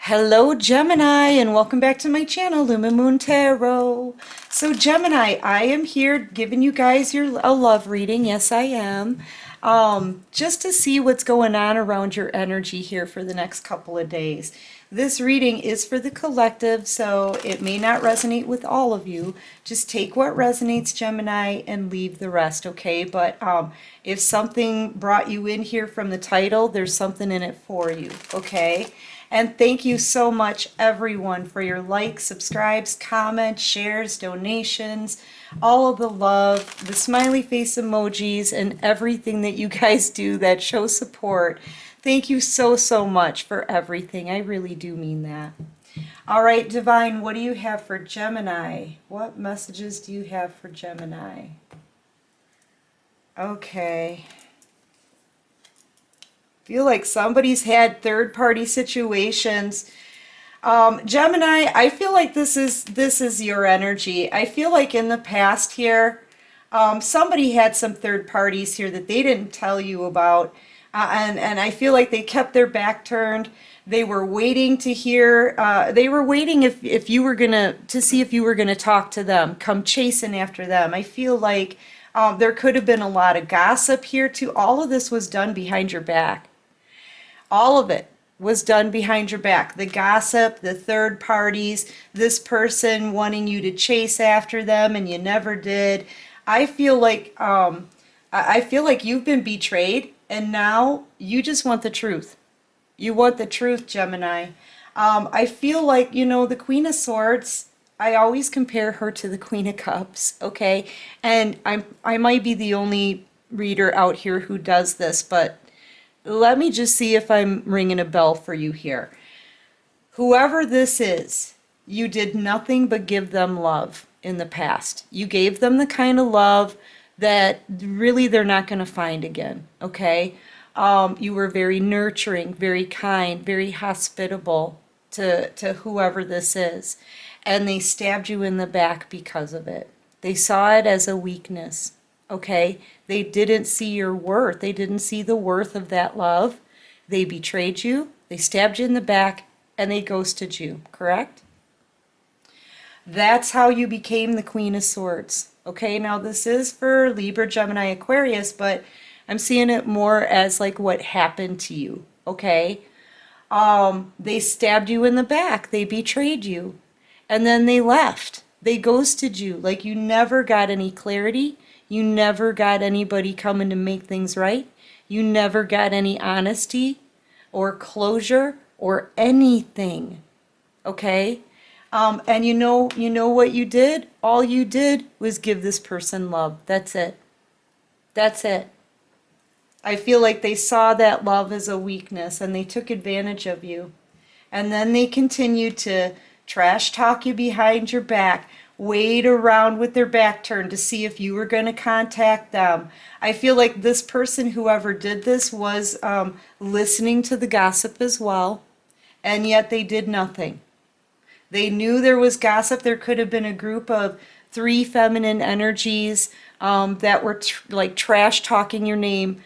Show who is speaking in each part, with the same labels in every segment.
Speaker 1: Hello Gemini, and welcome back to my channel, Lumen Tarot. So Gemini, I am here giving you guys a love reading. Yes, I am. Just to see what's going on around your energy here for the next couple of days. This reading is for the collective, so it may not resonate with all of you. Just take what resonates, Gemini, and leave the rest, okay? But if something brought you in here from the title, there's something in it for you, okay? And thank you so much, everyone, for your likes, subscribes, comments, shares, donations, all of the love, the smiley face emojis, and everything that you guys do that shows support. Thank you so, so much for everything. I really do mean that. All right, Divine, what do you have for Gemini? What messages do you have for Gemini? Okay. Feel like somebody's had third-party situations. Gemini, I feel like this is your energy. I feel like in the past here, somebody had some third parties here that they didn't tell you about, and I feel like they kept their back turned. They were waiting to hear. They were waiting if you were to see if you were gonna talk to them, come chasing after them. I feel like there could have been a lot of gossip here too. All of this was done behind your back. All of it was done behind your back. The gossip, the third parties, this person wanting you to chase after them and you never did. I feel like you've been betrayed and now you just want the truth. You want the truth, Gemini. I feel like, the Queen of Swords, I always compare her to the Queen of Cups, okay? And I might be the only reader out here who does this, but let me just see if I'm ringing a bell for you here. Whoever this is, you did nothing but give them love in the past. You gave them the kind of love that really they're not going to find again, okay? You were very nurturing, very kind, very hospitable to whoever this is. And they stabbed you in the back because of it. They saw it as a weakness. Okay, they didn't see your worth. They didn't see the worth of that love. They betrayed you, they stabbed you in the back, and they ghosted you, correct? That's how you became the Queen of Swords. Okay, now this is for Libra, Gemini, Aquarius, but I'm seeing it more as like what happened to you, okay? They stabbed you in the back, they betrayed you, and then they left. They ghosted you, like you never got any clarity. You never got anybody coming to make things right. You never got any honesty or closure or anything. Okay? And you know what you did? All you did was give this person love. That's it. That's it. I feel like they saw that love as a weakness and they took advantage of you. And then they continued to trash talk you behind your back, wait around with their back turned to see if you were going to contact them. I feel like this person, whoever did this, was listening to the gossip as well, and yet they did nothing. They knew there was gossip. There could have been a group of 3 feminine energies that were like trash talking your name,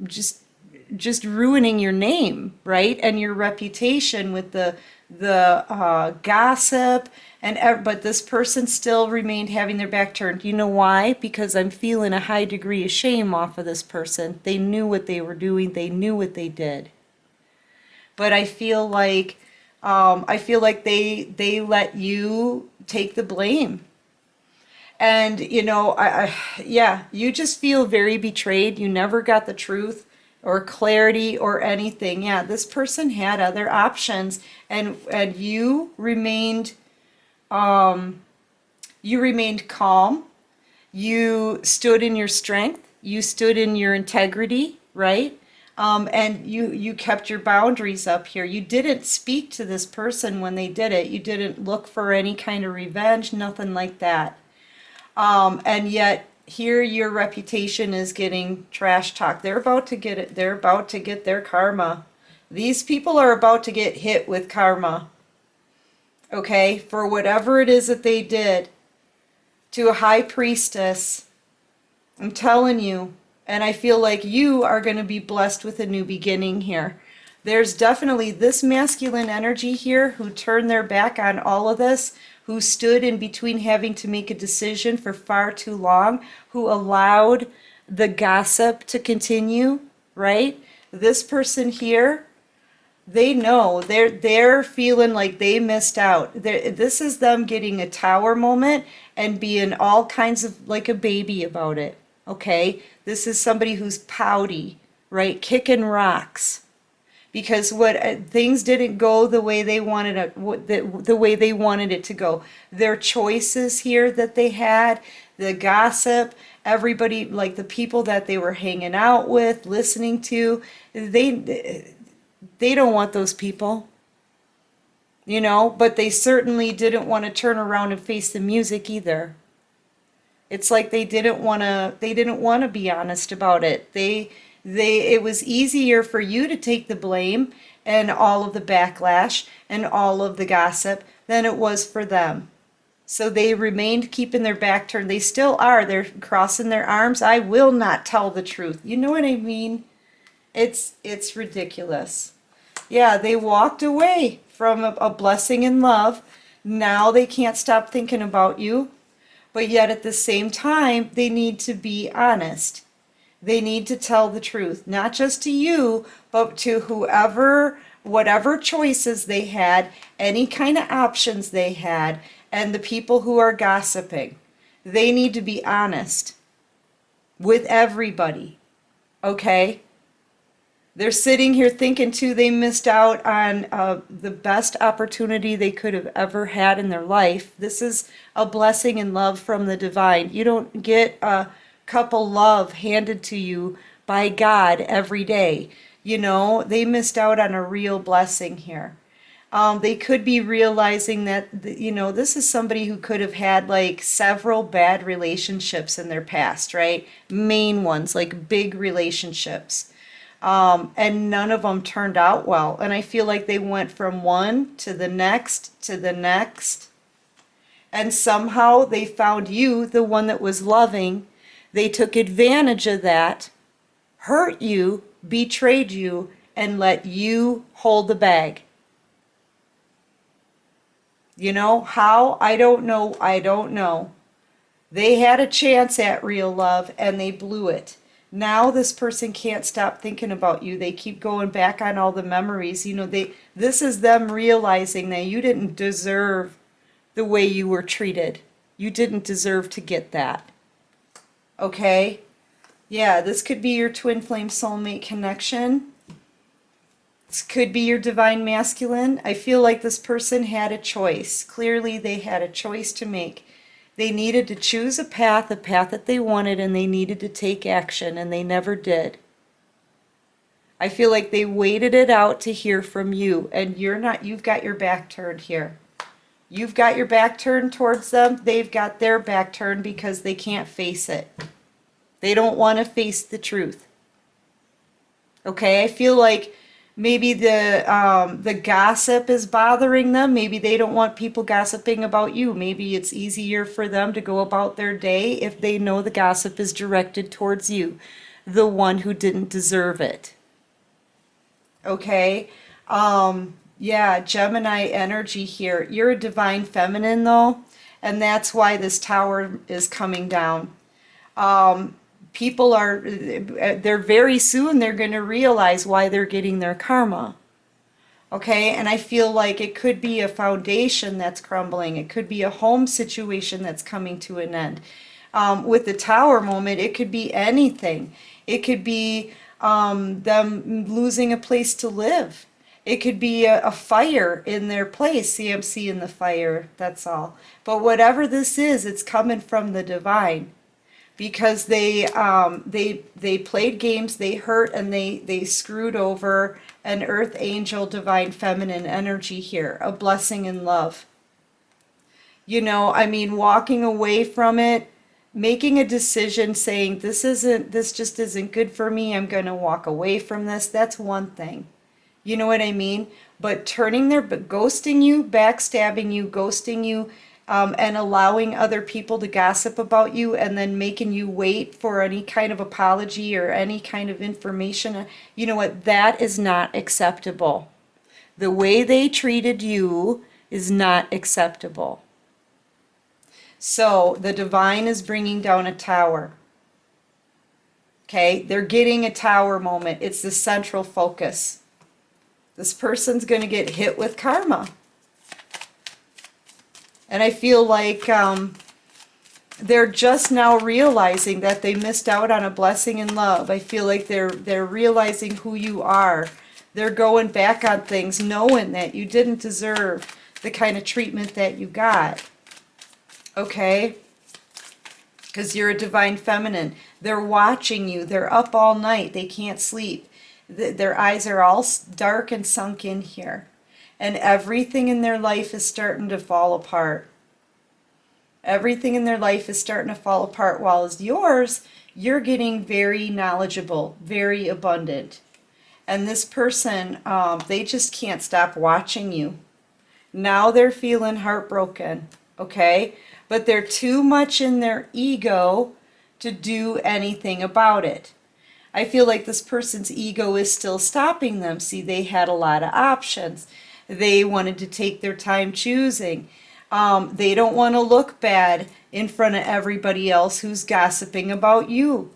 Speaker 1: just ruining your name, right? And your reputation with the gossip. But this person still remained having their back turned. You know why? Because I'm feeling a high degree of shame off of this person. They knew what they were doing. They knew what they did. But I feel like they let you take the blame. And yeah, you just feel very betrayed. You never got the truth or clarity or anything. Yeah, this person had other options, and you remained calm. You stood in your strength. You stood in your integrity, right? And you kept your boundaries up here. You didn't speak to this person when they did it. You didn't look for any kind of revenge, nothing like that. And yet here your reputation is getting trash talked. They're about to get it. They're about to get their karma. These people are about to get hit with karma. Okay, for whatever it is that they did to a high priestess. I'm telling you, and I feel like you are going to be blessed with a new beginning here. There's definitely this masculine energy here who turned their back on all of this, who stood in between having to make a decision for far too long, who allowed the gossip to continue, right? This person here, they know they're feeling like they missed out. This is them getting a tower moment and being all kinds of like a baby about it. Okay, this is somebody who's pouty, right? Kicking rocks because what things didn't go the way they wanted it, the way they wanted it to go. Their choices here that they had, the gossip, everybody, like the people that they were hanging out with, listening to, they don't want those people, you know, but they certainly didn't want to turn around and face the music either. It's like they didn't want to be honest about it. It was easier for you to take the blame and all of the backlash and all of the gossip than it was for them. So they remained keeping their back turned. They still are. They're crossing their arms. I will not tell the truth. You know what I mean? It's ridiculous. Yeah, they walked away from a blessing in love. Now they can't stop thinking about you. But yet at the same time, they need to be honest. They need to tell the truth, not just to you, but to whoever, whatever choices they had, any kind of options they had, and the people who are gossiping. They need to be honest with everybody, okay? They're sitting here thinking, too, they missed out on the best opportunity they could have ever had in their life. This is a blessing and love from the divine. You don't get a cup of love handed to you by God every day. You know, they missed out on a real blessing here. They could be realizing that, you know, this is somebody who could have had like several bad relationships in their past, right? Main ones, like big relationships. And none of them turned out well. And I feel like they went from one to the next to the next. And somehow they found you, the one that was loving. They took advantage of that, hurt you, betrayed you, and let you hold the bag. You know, how? I don't know. I don't know. They had a chance at real love and they blew it. Now this person can't stop thinking about you. They keep going back on all the memories. You know, this is them realizing that you didn't deserve the way you were treated. You didn't deserve to get that. Okay? Yeah, this could be your twin flame soulmate connection. This could be your divine masculine. I feel like this person had a choice. Clearly they had a choice to make. They needed to choose a path that they wanted, and they needed to take action, and they never did. I feel like they waited it out to hear from you, and you've got your back turned here. You've got your back turned towards them. They've got their back turned because they can't face it. They don't want to face the truth. Okay, I feel like maybe the gossip is bothering them. Maybe they don't want people gossiping about you. Maybe it's easier for them to go about their day if they know the gossip is directed towards you, the one who didn't deserve it. Okay? Yeah, Gemini energy here. You're a divine feminine though, and that's why this tower is coming down. People they're very soon, they're going to realize why they're getting their karma. Okay, and I feel like it could be a foundation that's crumbling. It could be a home situation that's coming to an end. With the tower moment, it could be anything. It could be them losing a place to live. It could be a fire in their place. See, I'm seeing the fire, that's all. But whatever this is, it's coming from the divine. Because they played games, they hurt, and they screwed over an earth angel divine feminine energy here, a blessing and love. You know, I mean, walking away from it, making a decision saying this just isn't good for me, I'm going to walk away from this, that's one thing. You know what I mean? But ghosting you, backstabbing you, ghosting you, and allowing other people to gossip about you and then making you wait for any kind of apology or any kind of information. You know what? That is not acceptable. The way they treated you is not acceptable. So the divine is bringing down a tower. Okay, they're getting a tower moment. It's the central focus. This person's going to get hit with karma. And I feel like they're just now realizing that they missed out on a blessing in love. I feel like they're realizing who you are. They're going back on things knowing that you didn't deserve the kind of treatment that you got. Okay? Because you're a divine feminine. They're watching you. They're up all night. They can't sleep. Their eyes are all dark and sunk in here. And everything in their life is starting to fall apart. Everything in their life is starting to fall apart, while as yours, you're getting very knowledgeable, very abundant. And this person, they just can't stop watching you. Now they're feeling heartbroken, okay? But they're too much in their ego to do anything about it. I feel like this person's ego is still stopping them. See, they had a lot of options. They wanted to take their time choosing. They don't want to look bad in front of everybody else who's gossiping about you.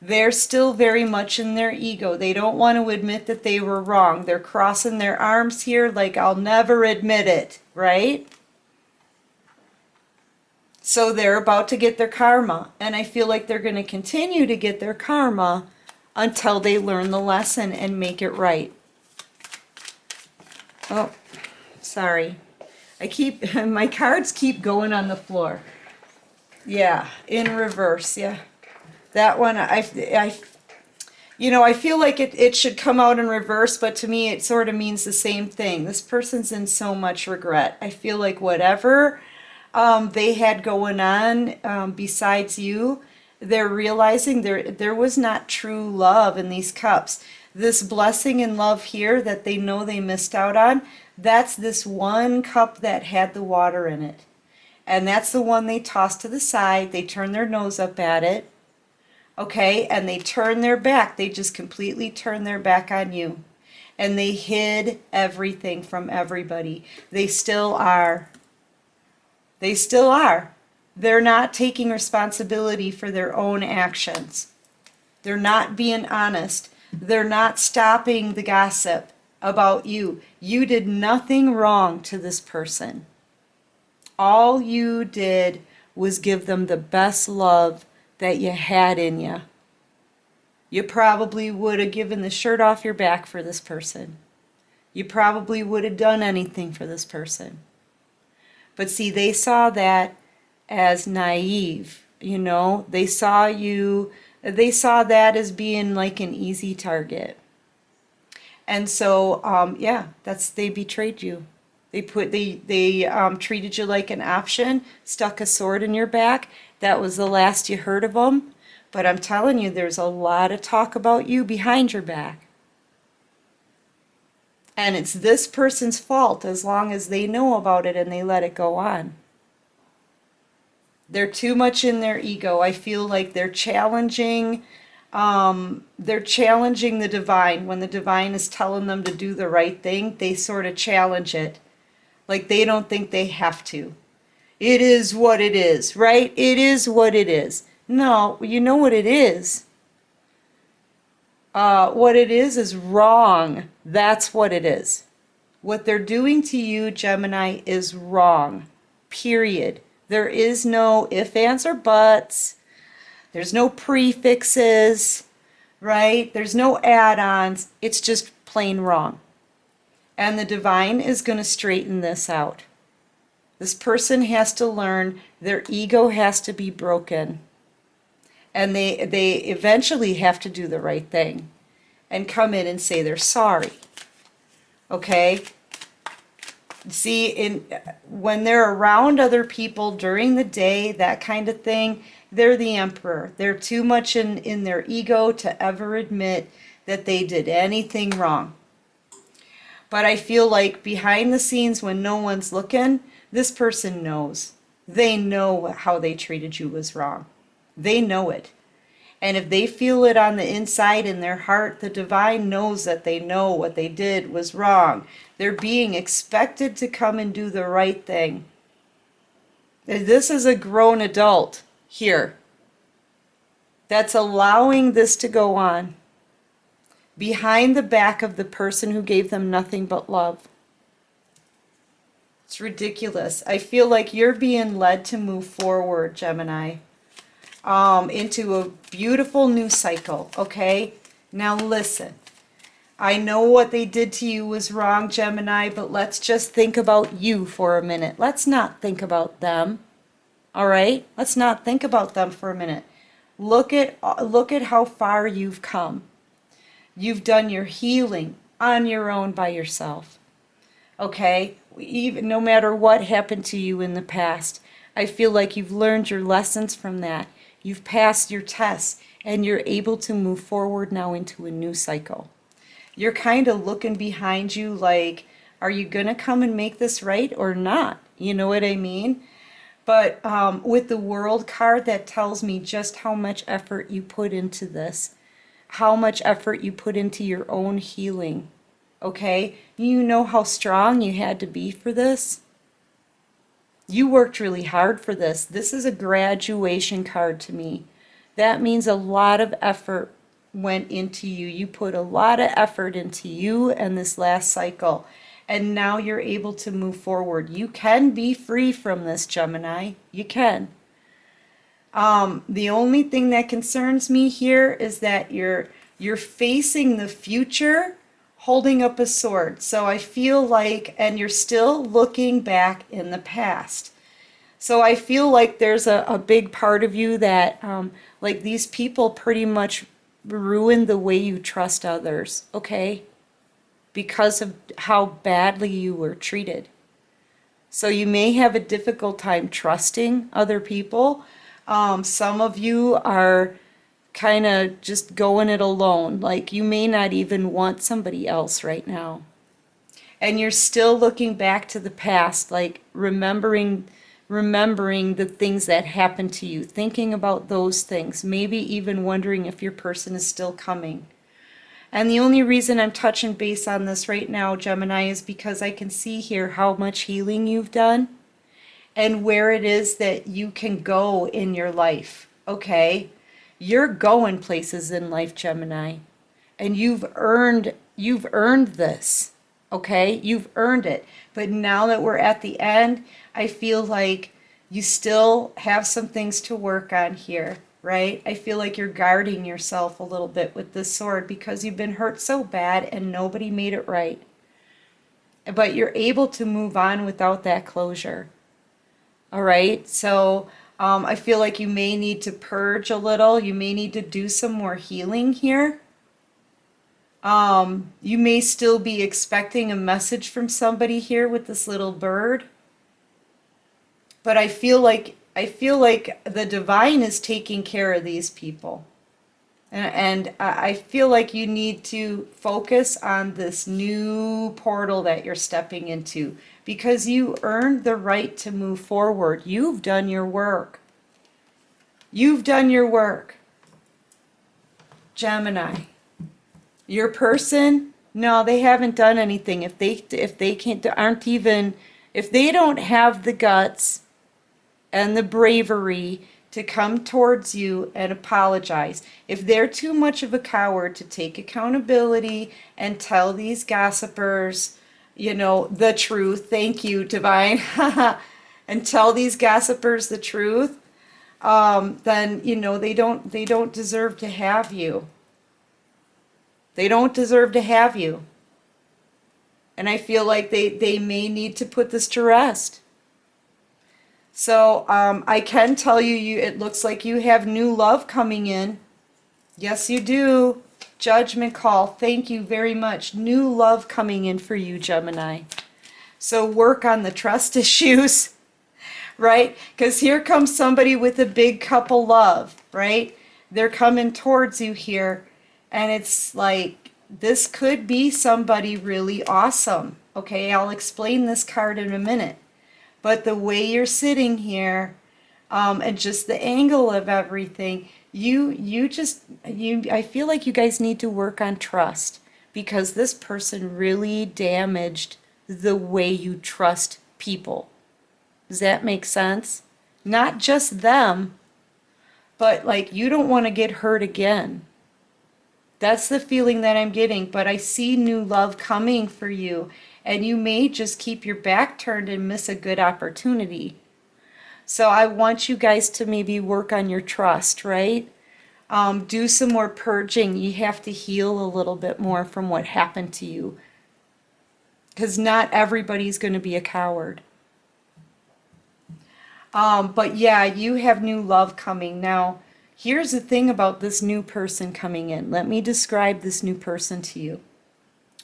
Speaker 1: They're still very much in their ego. They don't want to admit that they were wrong. They're crossing their arms here like, I'll never admit it, right? So they're about to get their karma. And I feel like they're going to continue to get their karma until they learn the lesson and make it right. Oh, sorry. My cards keep going on the floor. Yeah, in reverse, yeah. That one, I feel like it should come out in reverse, but to me it sort of means the same thing. This person's in so much regret. I feel like whatever they had going on besides you, they're realizing there was not true love in these cups. This blessing and love here that they know they missed out on, that's this one cup that had the water in it. And that's the one they tossed to the side. They turn their nose up at it. Okay, and they turn their back. They just completely turn their back on you. And they hid everything from everybody. They still are. They still are. They're not taking responsibility for their own actions. They're not being honest. They're not stopping the gossip about you. You did nothing wrong to this person. All you did was give them the best love that you had in you. You probably would have given the shirt off your back for this person. You probably would have done anything for this person. But see, they saw that as naive, They saw that as being like an easy target. And so, they betrayed you. They treated you like an option, stuck a sword in your back. That was the last you heard of them. But I'm telling you, there's a lot of talk about you behind your back. And it's this person's fault as long as they know about it and they let it go on. They're too much in their ego. I feel like they're challenging the divine. When the divine is telling them to do the right thing, they sort of challenge it. Like they don't think they have to. It is what it is, right? It is what it is. No, you know what it is. What it is wrong. That's what it is. What they're doing to you, Gemini, is wrong. Period. There is no ifs, ands, or buts. There's no prefixes, right? There's no add-ons. It's just plain wrong. And the divine is going to straighten this out. This person has to learn their ego has to be broken. And they eventually have to do the right thing and come in and say they're sorry. Okay? See, when they're around other people during the day, that kind of thing, they're the emperor. They're too much in their ego to ever admit that they did anything wrong. But I feel like behind the scenes, when no one's looking, This person knows. They know how they treated you was wrong. They know it. And if they feel it on the inside in their heart, the divine knows that they know what they did was wrong. They're being expected to come and do the right thing. This is a grown adult here that's allowing this to go on behind the back of the person who gave them nothing but love. It's ridiculous. I feel like you're being led to move forward, Gemini, into a beautiful new cycle, okay? Now listen, I know what they did to you was wrong, Gemini, but let's just think about you for a minute. Let's not think about them, all right? Let's not think about them for a minute. Look at how far you've come. You've done your healing on your own by yourself, okay? Even no matter what happened to you in the past, I feel like you've learned your lessons from that. You've passed your tests, and you're able to move forward now into a new cycle. You're kind of looking behind you like, are you going to come and make this right or not? You know what I mean? But with the World card, that tells me just how much effort you put into this, how much effort you put into your own healing. Okay? You know how strong you had to be for this? You worked really hard for this. This is a graduation card to me. That means a lot of effort went into you. You put a lot of effort into you and this last cycle. And now you're able to move forward. You can be free from this, Gemini. You can. The only thing that concerns me here is that you're facing the future holding up a sword. So I feel like, and you're still looking back in the past. So I feel like there's a big part of you that, like, these people pretty much ruined the way you trust others, okay? Because of how badly you were treated. So you may have a difficult time trusting other people. Some of you are kind of just going it alone. Like, you may not even want somebody else right now. And you're still looking back to the past, like remembering the things that happened to you, thinking about those things, maybe even wondering if your person is still coming. And the only reason I'm touching base on this right now, Gemini, is because I can see here how much healing you've done and where it is that you can go in your life, okay? You're going places in life, Gemini, and you've earned this, okay? You've earned it. But now that we're at the end, I feel like you still have some things to work on here, right? I feel like you're guarding yourself a little bit with this sword because you've been hurt so bad and nobody made it right. But you're able to move on without that closure. All right? So I feel like you may need to purge a little. You may need to do some more healing here. You may still be expecting a message from somebody here with this little bird. But I feel like the divine is taking care of these people. And I feel like you need to focus on this new portal that you're stepping into because you earned the right to move forward. You've done your work. You've done your work. Gemini. Your person, no, they haven't done anything. If they don't have the guts and the bravery to come towards you and apologize, if they're too much of a coward to take accountability and tell these gossipers, the truth, thank you, divine, and tell these gossipers the truth, then, they don't deserve to have you. They don't deserve to have you. And I feel like they may need to put this to rest. So I can tell you, it looks like you have new love coming in. Yes, you do. Judgment call. Thank you very much. New love coming in for you, Gemini. So work on the trust issues, right? Because here comes somebody with a big cup of love, right? They're coming towards you here. And it's like, this could be somebody really awesome. Okay, I'll explain this card in a minute. But the way you're sitting here, and just the angle of everything, I feel like you guys need to work on trust, because this person really damaged the way you trust people. Does that make sense? Not just them, but like you don't want to get hurt again. That's the feeling that I'm getting, but I see new love coming for you, and you may just keep your back turned and miss a good opportunity. So I want you guys to maybe work on your trust, right? Do some more purging. You have to heal a little bit more from what happened to you, because not everybody's going to be a coward. But yeah, you have new love coming. Now, here's the thing about this new person coming in. Let me describe this new person to you.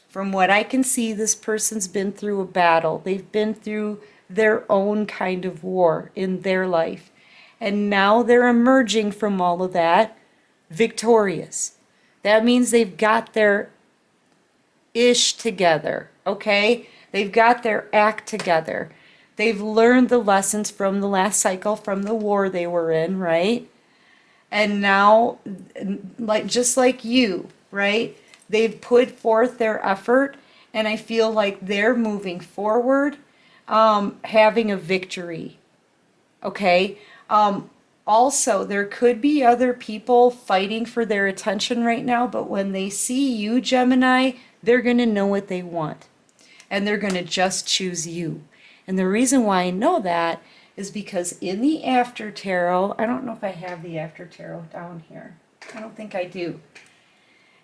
Speaker 1: From what I can see, this person's been through a battle. They've been through their own kind of war in their life. And now they're emerging from all of that victorious. That means they've got their ish together, okay? They've got their act together. They've learned the lessons from the last cycle, from the war they were in, right? And now, like just like you, right? They've put forth their effort, and I feel like they're moving forward, having a victory, okay? Also, there could be other people fighting for their attention right now, but when they see you, Gemini, they're going to know what they want, and they're going to just choose you. And the reason why I know that is because in the After Tarot, I don't know if I have the After Tarot down here. I don't think I do.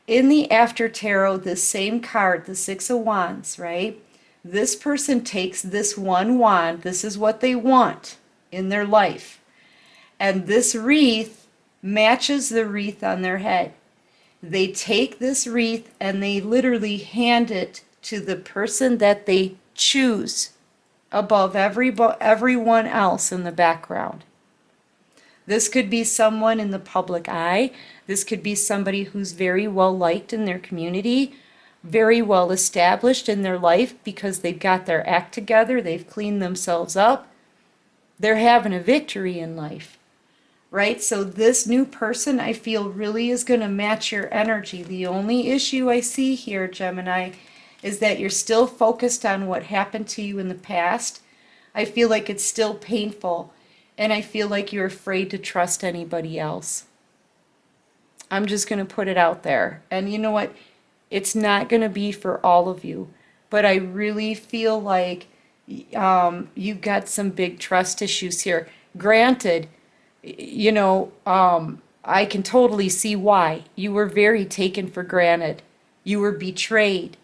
Speaker 1: In the After Tarot, this same card, the Six of Wands, right? This person takes this one wand. This is what they want in their life. And this wreath matches the wreath on their head. They take this wreath and they literally hand it to the person that they choose above everyone else in the background. This could be someone in the public eye. This could be somebody who's very well liked in their community, very well established in their life because they've got their act together, they've cleaned themselves up, they're having a victory in life, right? So this new person, I feel, really is going to match your energy. The only issue I see here, Gemini, is that you're still focused on what happened to you in the past. I feel like it's still painful, and I feel like you're afraid to trust anybody else. I'm just going to put it out there. And you know what? It's not going to be for all of you, but I really feel like you've got some big trust issues here. Granted, I can totally see why. You were very taken for granted. You were betrayed,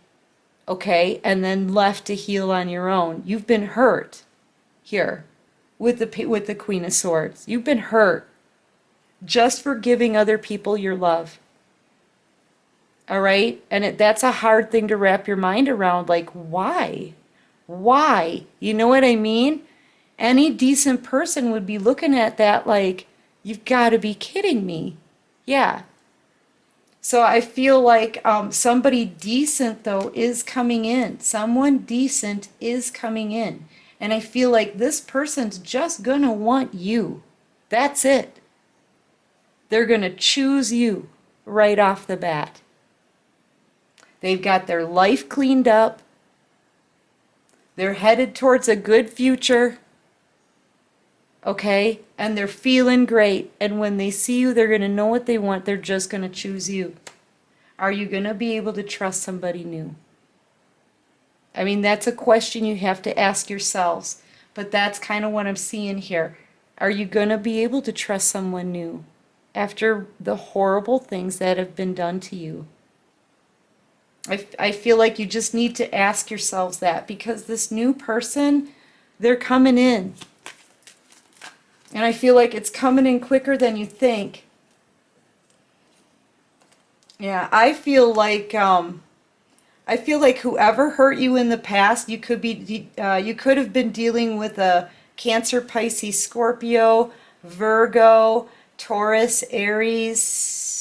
Speaker 1: okay, and then left to heal on your own. You've been hurt here with the Queen of Swords. You've been hurt just for giving other people your love. All right? And that's a hard thing to wrap your mind around. Like, why? Why? You know what I mean? Any decent person would be looking at that like, you've got to be kidding me. Yeah. So I feel like somebody decent, though, is coming in. Someone decent is coming in. And I feel like this person's just going to want you. That's it. They're going to choose you right off the bat. They've got their life cleaned up. They're headed towards a good future. Okay? And they're feeling great. And when they see you, they're going to know what they want. They're just going to choose you. Are you going to be able to trust somebody new? I mean, that's a question you have to ask yourselves. But that's kind of what I'm seeing here. Are you going to be able to trust someone new after the horrible things that have been done to you? I feel like you just need to ask yourselves that, because this new person, they're coming in. And I feel like it's coming in quicker than you think. Yeah, I feel like whoever hurt you in the past, you could have been dealing with a Cancer, Pisces, Scorpio, Virgo, Taurus, Aries,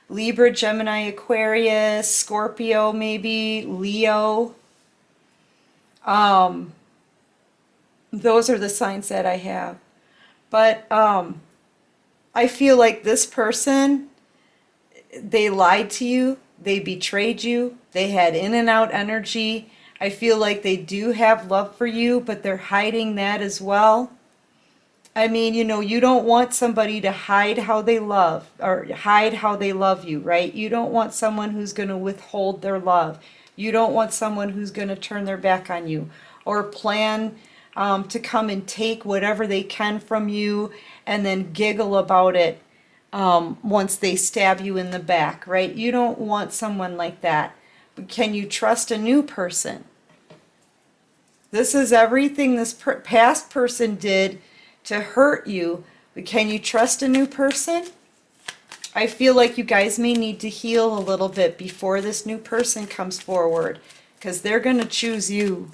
Speaker 1: Libra, Gemini, Aquarius, Scorpio, maybe Leo. Those are the signs that I have. But I feel like this person, they lied to you, they betrayed you, they had in and out energy. I feel like they do have love for you, but they're hiding that as well. I mean, you know, you don't want somebody to hide how they love or hide how they love you, right? You don't want someone who's going to withhold their love. You don't want someone who's going to turn their back on you or plan to come and take whatever they can from you and then giggle about it once they stab you in the back, right? You don't want someone like that. But can you trust a new person? This is everything this past person did to hurt you, but can you trust a new person? I feel like you guys may need to heal a little bit before this new person comes forward, because they're going to choose you.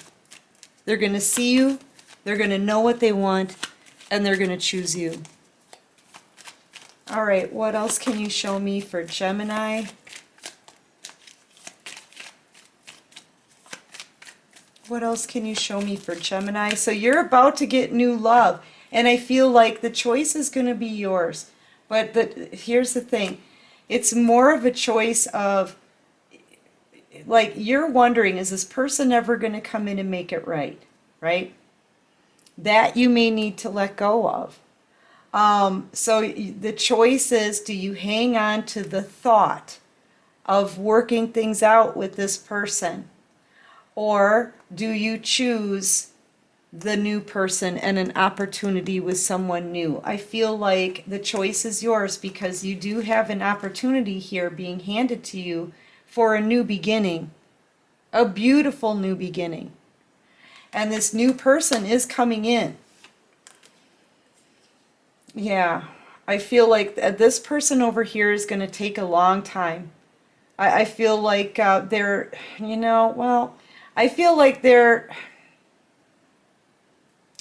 Speaker 1: They're going to see you, they're going to know what they want, and they're going to choose you. All right, what else can you show me for Gemini? What else can you show me for Gemini? So you're about to get new love. And I feel like the choice is going to be yours. But here's the thing. It's more of a choice of, like, you're wondering, is this person ever going to come in and make it right? Right? That you may need to let go of. So the choice is, do you hang on to the thought of working things out with this person? Or do you choose the new person and an opportunity with someone new? I feel like the choice is yours, because you do have an opportunity here being handed to you for a new beginning, a beautiful new beginning. And this new person is coming in. Yeah, I feel like this person over here is going to take a long time. I feel like they're, you know, well, I feel like they're,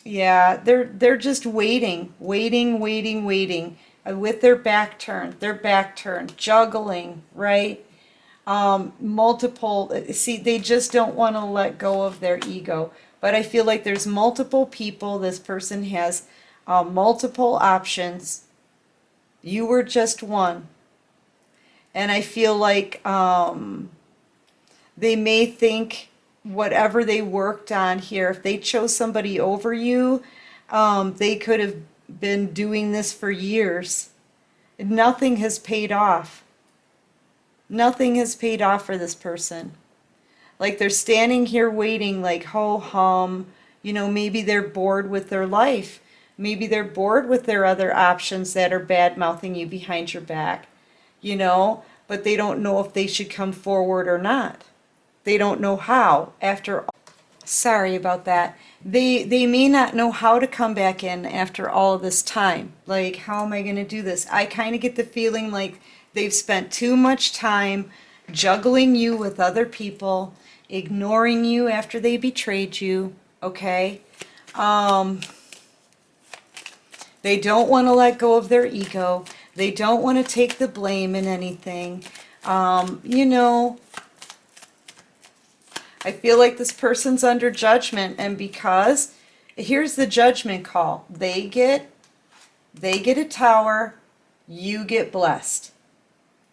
Speaker 1: yeah, they're just waiting with their back turned, juggling, right? Multiple, see, they just don't want to let go of their ego. But I feel like there's multiple people. This person has multiple options. You were just one. And I feel like they may think whatever they worked on here, if they chose somebody over you, they could have been doing this for years. Nothing has paid off. Nothing has paid off for this person. Like, they're standing here waiting, like, ho hum. You know, maybe they're bored with their life. Maybe they're bored with their other options that are bad mouthing you behind your back. You know, but they don't know if they should come forward or not. They don't know how. Sorry about that. They may not know how to come back in after all of this time. Like, how am I going to do this? I kind of get the feeling like they've spent too much time juggling you with other people, ignoring you after they betrayed you, okay? They don't want to let go of their ego. They don't want to take the blame in anything. You know, I feel like this person's under judgment, and because, here's the judgment call. They get a tower, you get blessed.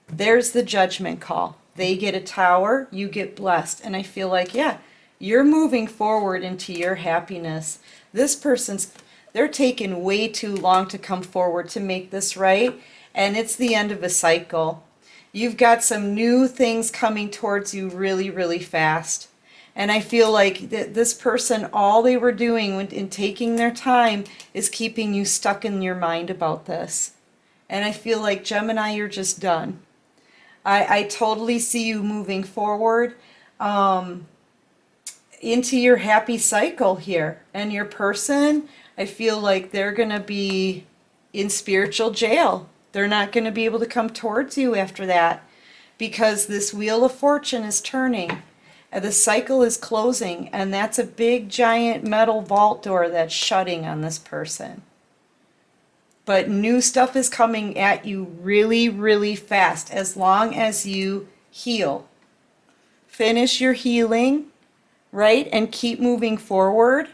Speaker 1: There's the judgment call. They get a tower, you get blessed. And I feel like, yeah, you're moving forward into your happiness. This person's, they're taking way too long to come forward to make this right, and it's the end of a cycle. You've got some new things coming towards you really, really fast. And I feel like this person, all they were doing in taking their time is keeping you stuck in your mind about this. And I feel like, Gemini, you're just done. I totally see you moving forward into your happy cycle here. And your person, I feel like they're going to be in spiritual jail. They're not going to be able to come towards you after that, because this Wheel of Fortune is turning. The cycle is closing, and that's a big giant metal vault door that's shutting on this person. But new stuff is coming at you really, really fast, as long as you heal. Finish your healing, right? And keep moving forward.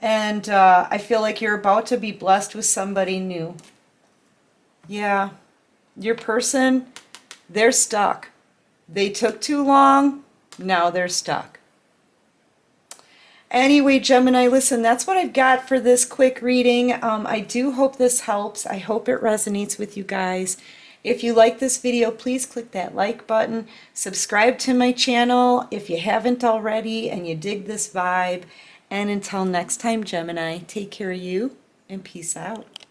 Speaker 1: And I feel like you're about to be blessed with somebody new. Yeah, your person, they're stuck. They took too long, now they're stuck. Anyway, Gemini, listen, that's what I've got for this quick reading. I do hope this helps. I hope it resonates with you guys. If you like this video, please click that like button. Subscribe to my channel if you haven't already and you dig this vibe. And until next time, Gemini, take care of you and peace out.